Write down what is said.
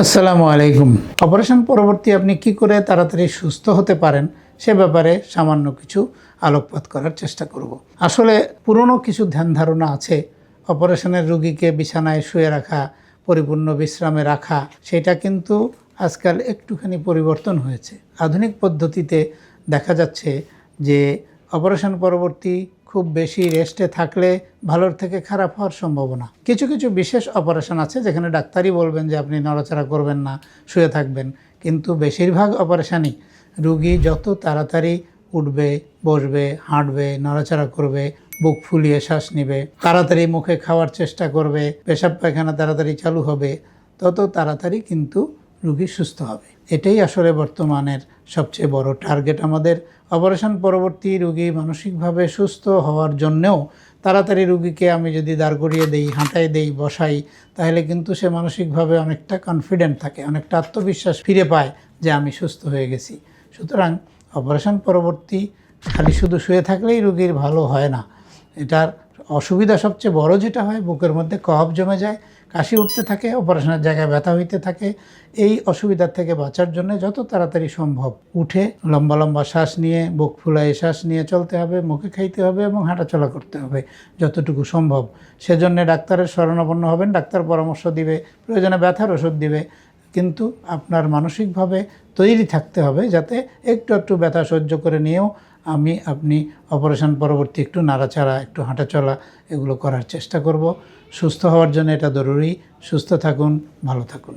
আসসালামু আলাইকুম। অপারেশন পরবর্তী আপনি কি করে তাড়াতাড়ি সুস্থ হতে পারেন সে ব্যাপারে সামান্য কিছু আলোকপাত করার চেষ্টা করব। আসলে পুরনো কিছু ধ্যান ধারণা আছে, অপারেশনের রোগীকে বিছানায় শুয়ে রাখা, পরিপূর্ণ বিশ্রামে রাখা, সেটা কিন্তু আজকাল একটুখানি পরিবর্তন হয়েছে। আধুনিক পদ্ধতিতে দেখা যাচ্ছে যে অপারেশন পরবর্তী খুব বেশি রেস্টে থাকলে ভালোর থেকে খারাপ হওয়ার সম্ভাবনা। কিছু কিছু বিশেষ অপারেশন আছে যেখানে ডাক্তারই বলবেন যে আপনি নড়াচড়া করবেন না, শুয়ে থাকবেন, কিন্তু বেশিরভাগ অপারেশনই রুগী যত তাড়াতাড়ি উঠবে, বসবে, হাঁটবে, নড়াচড়া করবে, বুক ফুলিয়ে শ্বাস নেবে, তাড়াতাড়ি মুখে খাওয়ার চেষ্টা করবে, পেশাব পায়খানা তাড়াতাড়ি চালু হবে, তত তাড়াতাড়ি কিন্তু রুগী সুস্থ হবে। এটাই আসলে বর্তমানের সবচেয়ে বড় টার্গেট আমাদের। অপারেশন পরবর্তী রুগী মানসিকভাবে সুস্থ হওয়ার জন্যেও তাড়াতাড়ি রুগীকে আমি যদি দাঁড় করিয়ে দেই, হাঁটাই দেই, বসাই, তাহলে কিন্তু সে মানসিকভাবে অনেকটা কনফিডেন্ট থাকে, অনেকটা আত্মবিশ্বাস ফিরে পায় যে আমি সুস্থ হয়ে গেছি। সুতরাং অপারেশন পরবর্তী খালি শুধু শুয়ে থাকলেই রুগীর ভালো হয় না। এটার অসুবিধা সবচেয়ে বড় যেটা হয়, বুকের মধ্যে কফ জমে যায়, কাশি উঠতে থাকে, অপারেশনের জায়গায় ব্যথা হইতে থাকে। এই অসুবিধার থেকে বাঁচার জন্য যত তাড়াতাড়ি সম্ভব উঠে লম্বা লম্বা শ্বাস নিয়ে, বুক ফুলায় শ্বাস নিয়ে চলতে হবে, মুখে খাইতে হবে এবং হাঁটাচলা করতে হবে যতটুকু সম্ভব। সেজন্য ডাক্তারের শরণাপন্ন হবেন, ডাক্তার পরামর্শ দিবে, প্রয়োজনে ব্যথার ওষুধ দিবে, কিন্তু আপনার মানসিকভাবে তৈরি থাকতে হবে যাতে একটু একটু ব্যথা সহ্য করে নিয়েও আপনি অপারেশন পরবর্তী একটু নাড়াচাড়া, একটু হাঁটাচলা এগুলো করার চেষ্টা করব। সুস্থ হওয়ার জন্য এটা জরুরি। সুস্থ থাকুন, ভালো থাকুন।